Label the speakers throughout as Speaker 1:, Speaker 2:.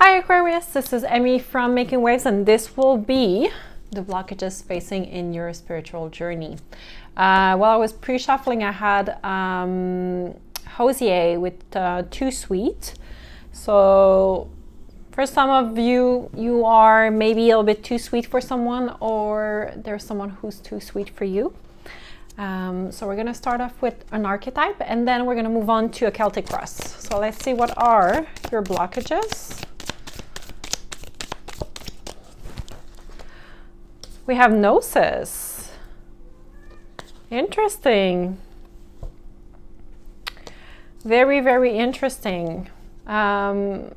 Speaker 1: Hi Aquarius, this is Emmy from Making Waves, and this will be the blockages facing in your spiritual journey. While I was pre-shuffling, I had Hozier with Too Sweet. So for some of you, you are maybe a little bit too sweet for someone, or there's someone who's too sweet for you. So we're going to start off with an archetype, and then we're going to move on to a Celtic cross. So let's see, what are your blockages? We have Gnosis. Interesting. Very, very interesting. I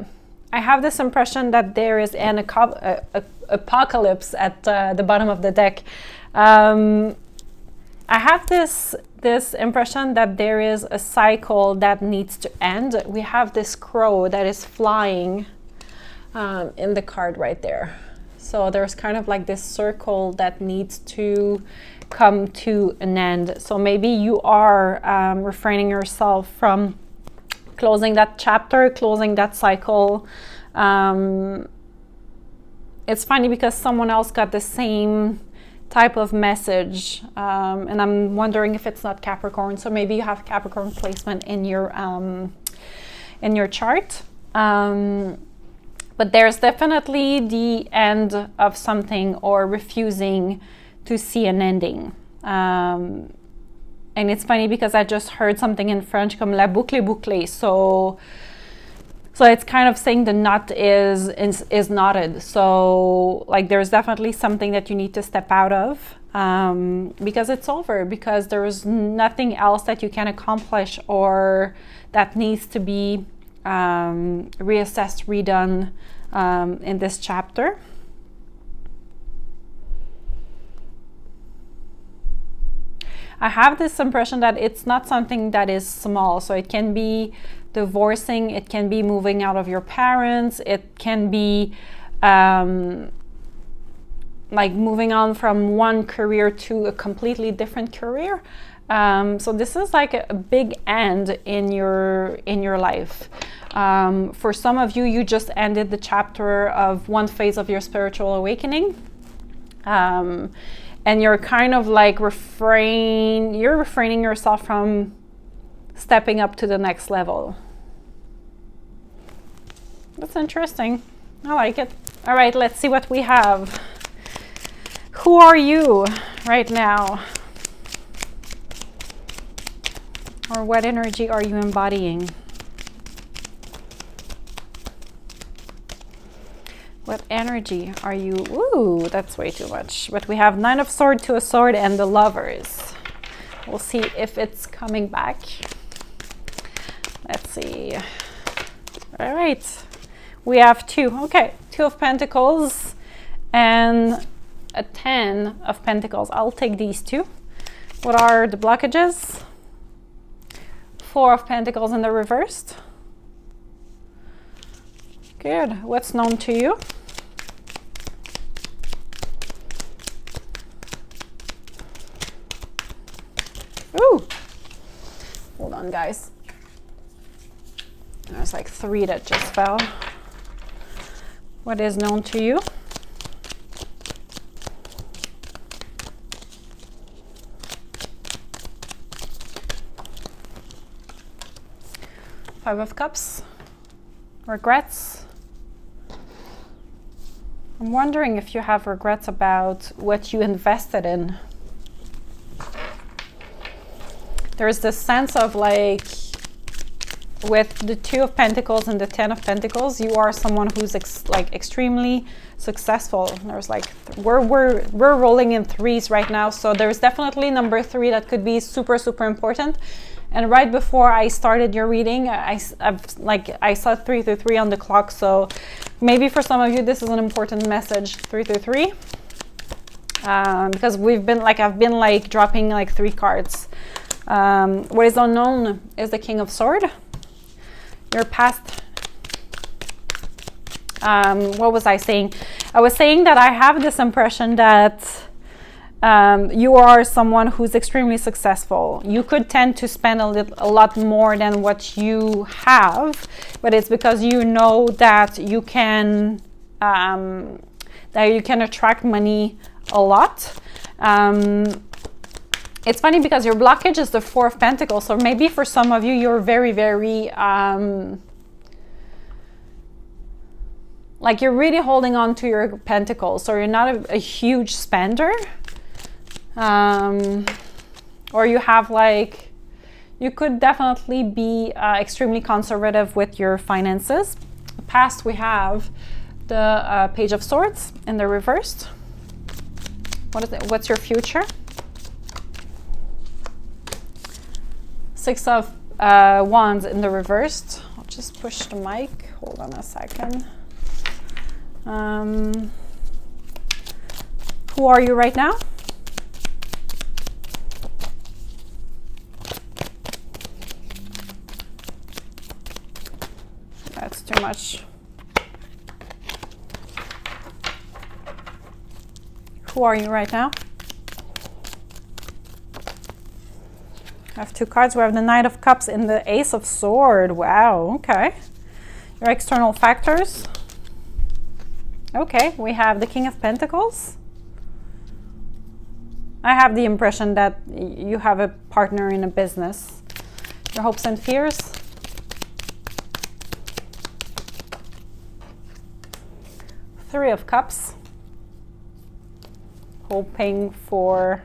Speaker 1: have this impression that there is an apocalypse at the bottom of the deck. I have this impression that there is a cycle that needs to end. We have this crow that is flying in the card right there. So there's kind of like this circle that needs to come to an end. So maybe you are refraining yourself from closing that chapter, closing that cycle. It's funny because someone else got the same type of message, and I'm wondering if it's not Capricorn. So maybe you have Capricorn placement in your chart. But there's definitely the end of something, or refusing to see an ending. And it's funny because I just heard something in French, comme la boucle est bouclée. So it's kind of saying the knot is knotted. So like there's definitely something that you need to step out of, because it's over, because there's nothing else that you can accomplish or that needs to be reassessed, redone in this chapter. I have this impression that it's not something that is small. So it can be divorcing, it can be moving out of your parents, it can be like moving on from one career to a completely different career. So this is like a big end in your life. For some of you, you just ended the chapter of one phase of your spiritual awakening. And you're kind of like refraining yourself from stepping up to the next level. That's interesting. I like it. All right, let's see what we have. Who are you right now? Or what energy are you embodying? What energy are you? Ooh, that's way too much. But we have Nine of Swords, Two of Swords, and the Lovers. We'll see if it's coming back. Let's see. All right. We have two. Okay. Two of Pentacles and a 10 of Pentacles. I'll take these two. What are the blockages? Four of Pentacles in the reversed. Good. What's known to you? Ooh. Hold on, guys. There's like three that just fell. What is known to you? Five of Cups. Regrets. I'm wondering if you have regrets about what you invested in. There's this sense of like, with the Two of Pentacles and the 10 of Pentacles, you are someone who's extremely successful. There's like, we're rolling in threes right now. So there's definitely number 3 that could be super, super important. And right before I started your reading, I saw 333 on the clock. So maybe for some of you, this is an important message, 333. Because I've been dropping like 3 cards. What is unknown is the King of Swords. Your past. What was I saying? I was saying that I have this impression that you are someone who's extremely successful. You could tend to spend a lot more than what you have but it's because you know that you can attract money a lot. It's funny because your blockage is the Four of Pentacles, so maybe for some of you, you're very, very like you're really holding on to your pentacles, so you're not a huge spender, or you have like, you could definitely be extremely conservative with your finances. Past, we have the Page of Swords in the reversed. What is it? What's your future? Six of Wands in the reversed. I'll just push the mic. Hold on a second. Who are you right now? That's too much. Who are you right now? I have two cards. We have the Knight of Cups and the Ace of Swords. Wow, okay. Your external factors. Okay, we have the King of Pentacles. I have the impression that you have a partner in a business. Your hopes and fears. Three of Cups. Hoping for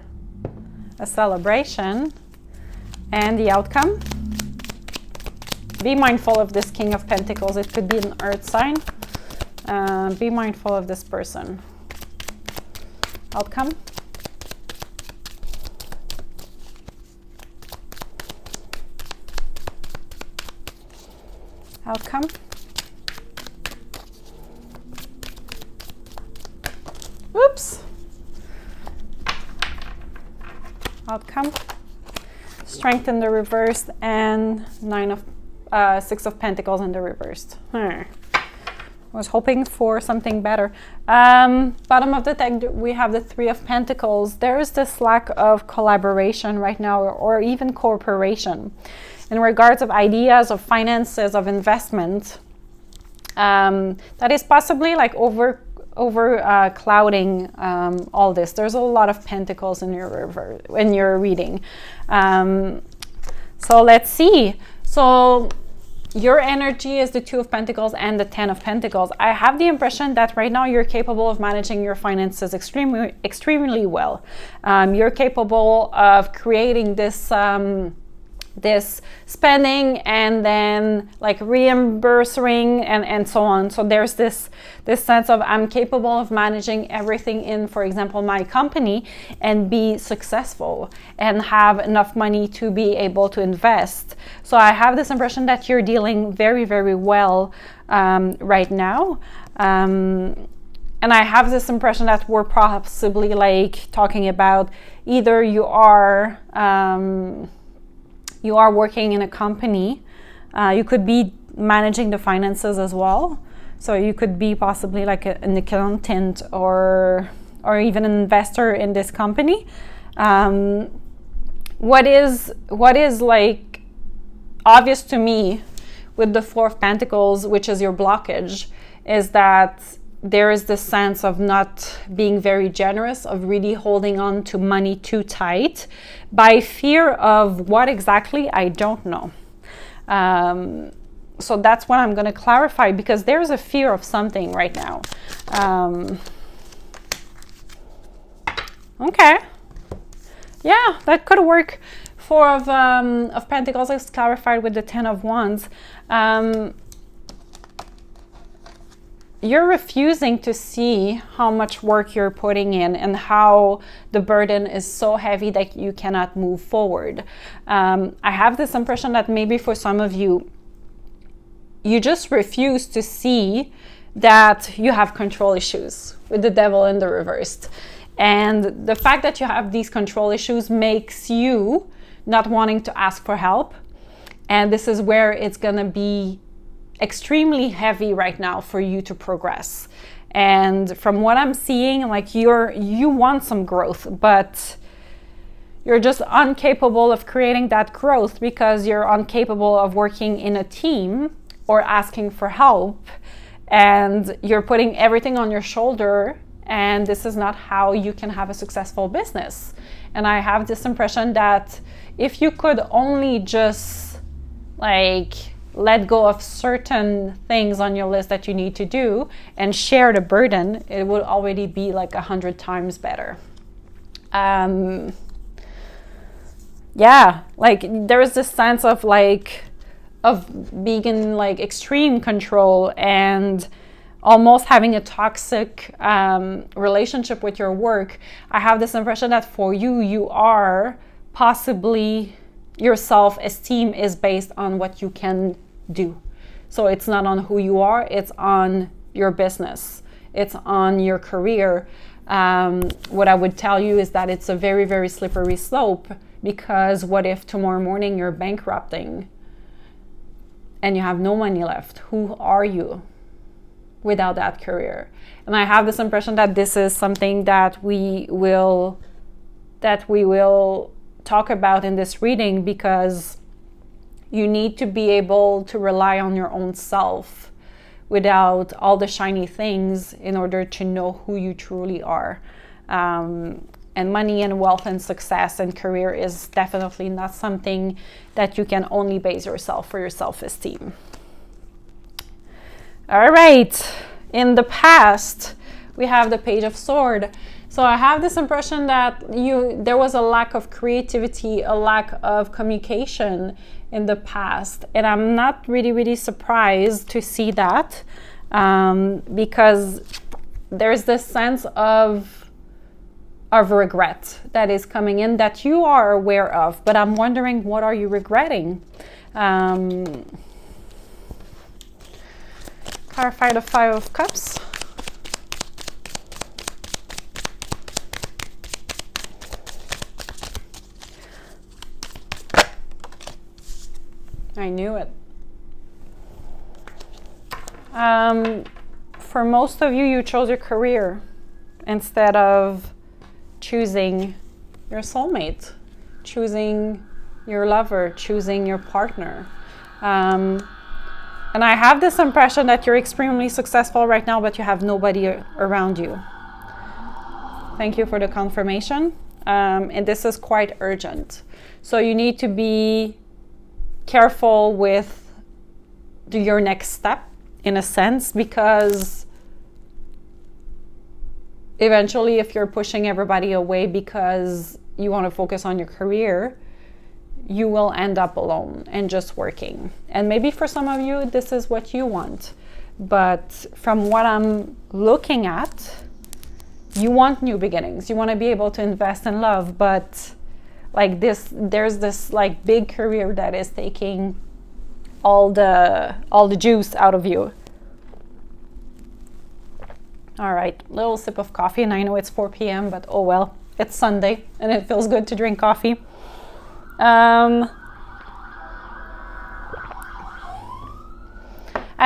Speaker 1: a celebration. And the outcome. Be mindful of this King of Pentacles. It could be an earth sign. Be mindful of this person. Outcome. Outcome. Oops. Outcome. Strength in the reversed and Six of Pentacles in the reversed. I was hoping for something better. Bottom of the deck, we have the Three of Pentacles. There is this lack of collaboration right now, or even cooperation in regards of ideas, of finances, of investment. That is possibly like over clouding all this. There's a lot of pentacles in your reading. So let's see. So your energy is the Two of Pentacles and the Ten of Pentacles. I have the impression that right now you're capable of managing your finances extremely well. You're capable of creating this this spending and then like reimbursing and so on. So there's this sense of I'm capable of managing everything in, for example, my company, and be successful and have enough money to be able to invest. So I have this impression that you're dealing very, very well right now. And I have this impression that we're possibly like talking about either you are working in a company. You could be managing the finances as well. So you could be possibly like an accountant or even an investor in this company. What is like obvious to me with the Four of Pentacles, which is your blockage, is that there is this sense of not being very generous, of really holding on to money too tight by fear of what exactly, I don't know. So that's what I'm going to clarify, because there's a fear of something right now. Okay. Yeah, that could work. Four of Pentacles is clarified with the Ten of Wands. You're refusing to see how much work you're putting in and how the burden is so heavy that you cannot move forward. I have this impression that maybe for some of you, you just refuse to see that you have control issues with the Devil in the reversed. And the fact that you have these control issues makes you not wanting to ask for help. And this is where it's gonna be extremely heavy right now for you to progress. And from what I'm seeing, like you want some growth, but you're just incapable of creating that growth because you're incapable of working in a team or asking for help, and you're putting everything on your shoulder, and this is not how you can have a successful business. And I have this impression that if you could only just like let go of certain things on your list that you need to do and share the burden, it would already be like 100 times better. Yeah, like there is this sense of like of being in like extreme control and almost having a toxic relationship with your work. I have this impression that for you, you are possibly, your self-esteem is based on what you can do. So it's not on who you are, it's on your business, it's on your career. What I would tell you is that it's a very, very slippery slope, because what if tomorrow morning you're bankrupting and you have no money left? Who are you without that career? And I have this impression that this is something that we will talk about in this reading, because you need to be able to rely on your own self without all the shiny things in order to know who you truly are. And money and wealth and success and career is definitely not something that you can only base yourself for your self-esteem. All right, in the past, we have the Page of Swords. So I have this impression that there was a lack of creativity, a lack of communication in the past. And I'm not really, really surprised to see that, because there's this sense of regret that is coming in that you are aware of. But I'm wondering, what are you regretting? Clarify the Five of Cups. I knew it. For most of you, you chose your career instead of choosing your soulmate, choosing your lover, choosing your partner. And I have this impression that you're extremely successful right now, but you have nobody around you. Thank you for the confirmation. And this is quite urgent. So you need to be careful with your next step, in a sense, because eventually if you're pushing everybody away because you want to focus on your career, you will end up alone and just working. And maybe for some of you, this is what you want. But from what I'm looking at, you want new beginnings. You want to be able to invest in love, but like this, there's this like big career that is taking all the juice out of you. All right, little sip of coffee, and I know it's 4 p.m., but oh well, it's Sunday and it feels good to drink coffee. I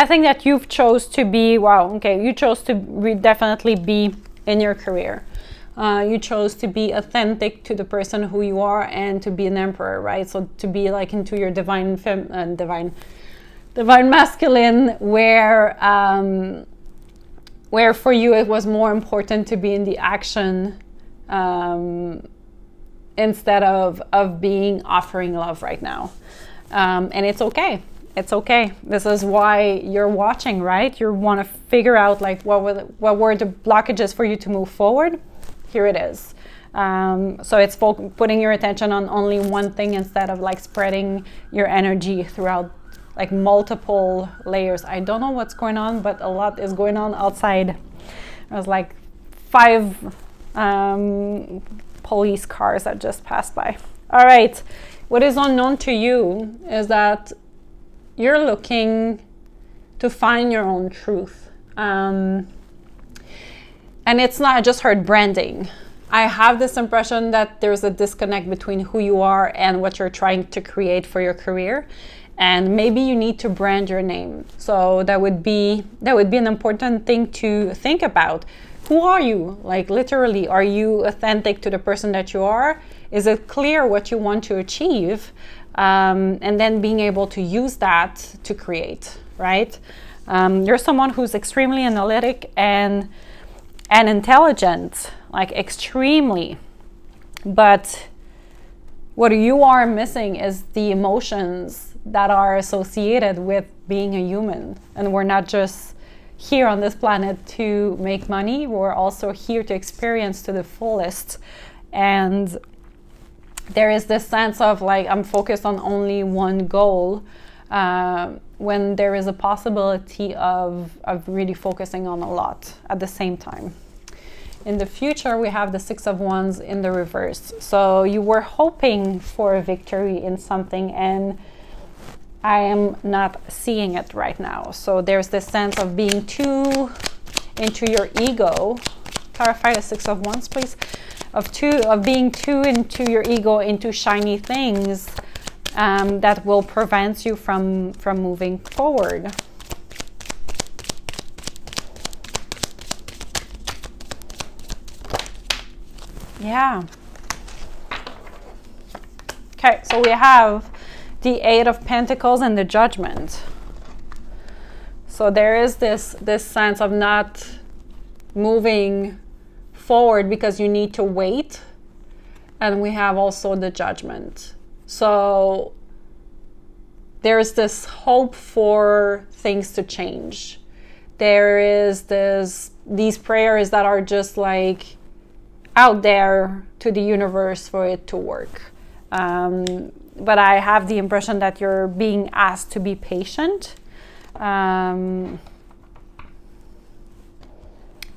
Speaker 1: think that you've chose to be, you chose to definitely be in your career. You chose to be authentic to the person who you are and to be an emperor, right? So to be like into your divine masculine, where for you it was more important to be in the action instead of offering love right now. And it's okay. It's okay. This is why you're watching, right? You want to figure out like what were the blockages for you to move forward. Here it is. So it's putting your attention on only one thing instead of like spreading your energy throughout like multiple layers. I don't know what's going on, but a lot is going on outside. There's like 5 police cars that just passed by. All right. What is unknown to you is that you're looking to find your own truth. And it's not, I just heard branding. I have this impression that there's a disconnect between who you are and what you're trying to create for your career. And maybe you need to brand your name. So that would be an important thing to think about. Who are you? Like literally, are you authentic to the person that you are? Is it clear what you want to achieve? And then being able to use that to create, right? You're someone who's extremely analytic and intelligent, like extremely. But what you are missing is the emotions that are associated with being a human. And we're not just here on this planet to make money, we're also here to experience to the fullest. And there is this sense of like, I'm focused on only one goal, when there is a possibility of really focusing on a lot at the same time. In the future, we have the Six of Wands in the reverse. So you were hoping for a victory in something, and I am not seeing it right now. So there's this sense of being too into your ego. Clarify the Six of Wands, please. Of being too into your ego, into shiny things, that will prevent you from moving forward. Yeah. Okay, so we have the Eight of Pentacles and the Judgment. So there is this sense of not moving forward because you need to wait. And we have also the Judgment. So there's this hope for things to change. There is these prayers that are just like out there to the universe for it to work. But I have the impression that you're being asked to be patient,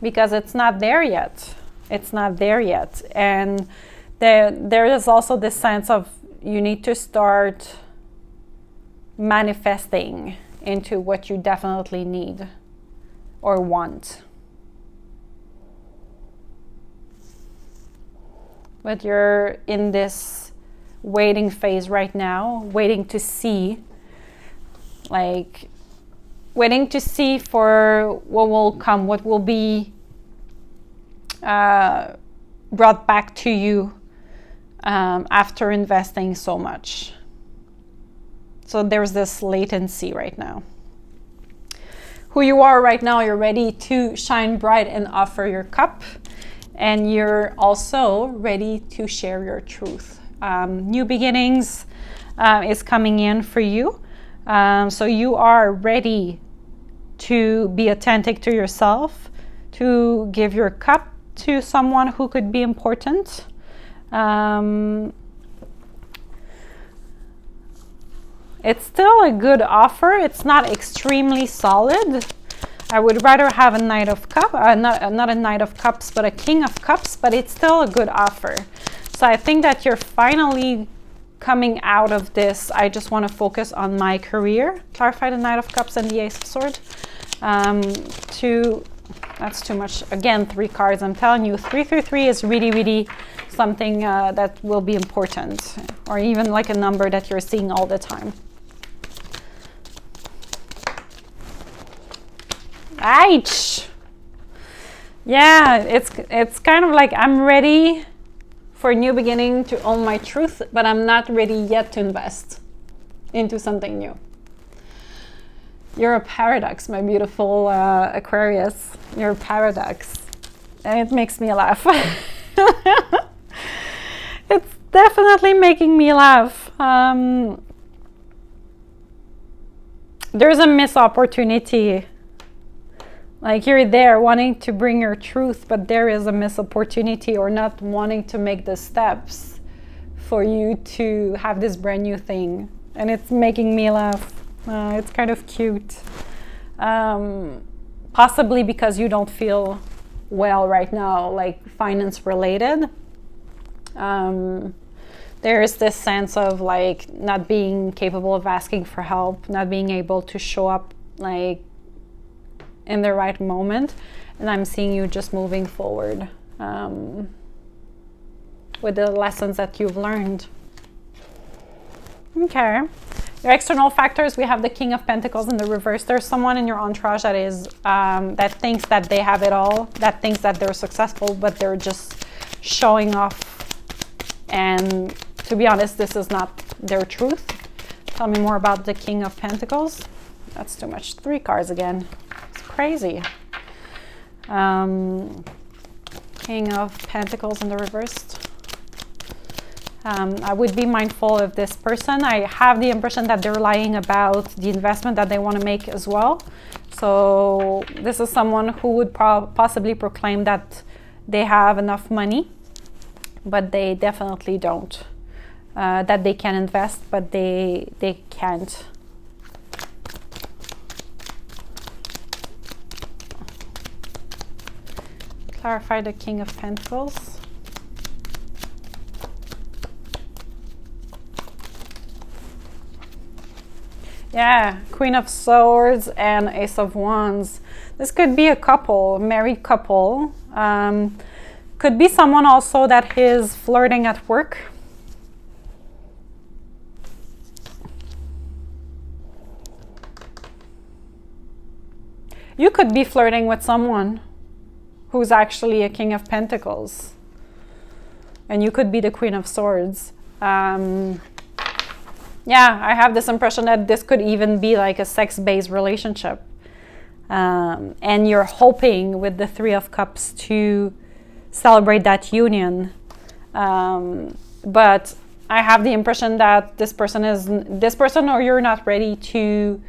Speaker 1: because it's not there yet. It's not there yet. And there is also this sense of you need to start manifesting into what you definitely need or want. But you're in this waiting phase right now, waiting to see for what will come, what will be brought back to you after investing so much. So there's this latency right now. Who you are right now, you're ready to shine bright and offer your cup. And you're also ready to share your truth. New beginnings is coming in for you. So you are ready to be authentic to yourself, to give your cup to someone who could be important. It's still a good offer. It's not extremely solid. I would rather have a Knight of Cups, not a Knight of Cups, but a King of Cups, but it's still a good offer. So I think that you're finally coming out of this. I just want to focus on my career. Clarify the Knight of Cups and the Ace of Swords. That's too much. Again, 3 cards. I'm telling you, 333 is really, really something that will be important, or even like a number that you're seeing all the time. Ouch! Yeah, it's kind of like I'm ready for a new beginning, to own my truth, but I'm not ready yet to invest into something new. You're a paradox, my beautiful Aquarius. You're a paradox. And it makes me laugh. It's definitely making me laugh. There's a missed opportunity. Like you're there wanting to bring your truth, but there is a missed opportunity, or not wanting to make the steps for you to have this brand new thing. And it's making me laugh. It's kind of cute. Possibly because you don't feel well right now, like finance related. There is this sense of like not being capable of asking for help, not being able to show up like in the right moment. And I'm seeing you just moving forward with the lessons that you've learned. Okay. Your external factors, we have the King of Pentacles in the reverse. There's someone in your entourage that is that thinks that they have it all, that thinks that they're successful, but they're just showing off. And to be honest, this is not their truth. Tell me more about the King of Pentacles. That's too much. 3 cards again. It's crazy. King of Pentacles in the reversed. I would be mindful of this person. I have the impression that they're lying about the investment that they want to make as well. So this is someone who would possibly proclaim that they have enough money, but they definitely don't. That they can invest, but they can't. Clarify the King of Pentacles. Yeah, Queen of Swords and Ace of Wands. This could be a couple, married couple. Could be someone also that is flirting at work. You could be flirting with someone who's actually a King of Pentacles. And you could be the Queen of Swords. Yeah, I have this impression that this could even be like a sex-based relationship. And you're hoping with the 3 of Cups to celebrate that union. But I have the impression that this person or you're not ready to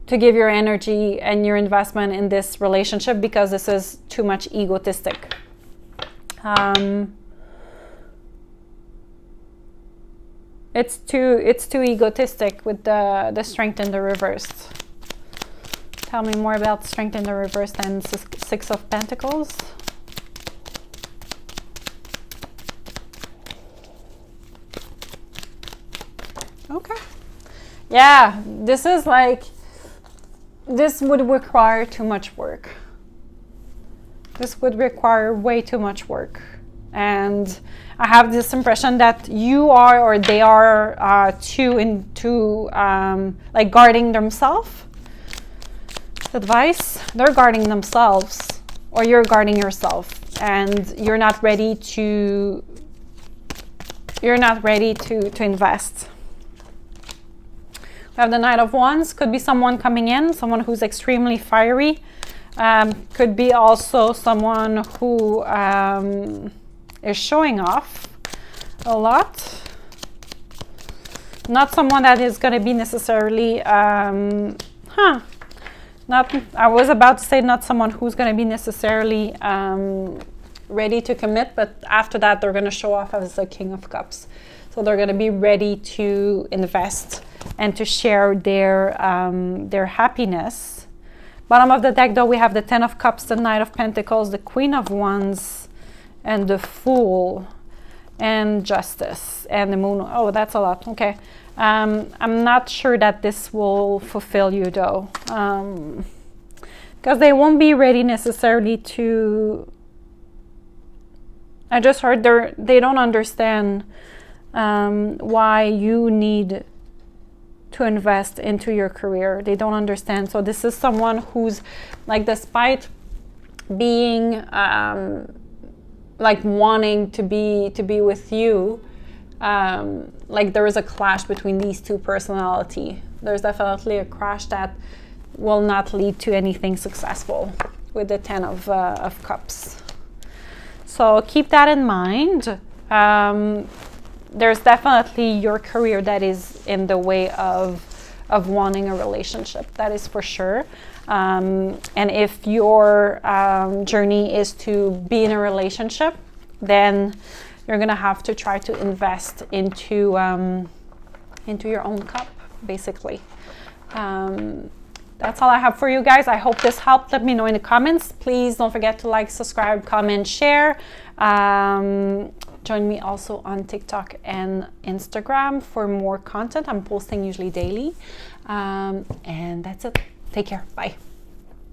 Speaker 1: give your energy and your investment in this relationship because this is too much egotistic. It's too egotistic with the Strength in the reverse. Tell me more about Strength in the reverse and 6 of Pentacles. Okay. Yeah, this is like, this would require too much work. This would require way too much work. And I have this impression that you are, or they are like guarding themselves. Advice, they're guarding themselves, or you're guarding yourself, and you're not ready to invest. We have the Knight of Wands. Could be someone coming in, someone who's extremely fiery. Could be also someone who is showing off a lot. Not someone that is going to be necessarily, I was about to say not someone who's going to be necessarily ready to commit, but after that they're going to show off as the King of Cups. So they're going to be ready to invest and to share their happiness. Bottom of the deck though, we have the 10 of Cups, the Knight of Pentacles, the Queen of Wands, and the Fool, and Justice, and the Moon. Oh, that's a lot. Okay. I'm not sure that this will fulfill you though, because they won't be ready necessarily to. I just heard they don't understand why you need to invest into your career. They don't understand. So this is someone who's like, despite being like wanting to be with you, like there is a clash between these two personality. There's definitely a clash that will not lead to anything successful with the 10 of Cups. So keep that in mind. There's definitely your career that is in the way of wanting a relationship. That is for sure. And if your journey is to be in a relationship, then you're gonna have to try to invest into your own cup, basically. That's all I have for you guys. I hope this helped. Let me know in the comments. Please don't forget to like, subscribe, comment, share. Join me also on TikTok and Instagram for more content. I'm posting usually daily. And that's it. Take care. Bye.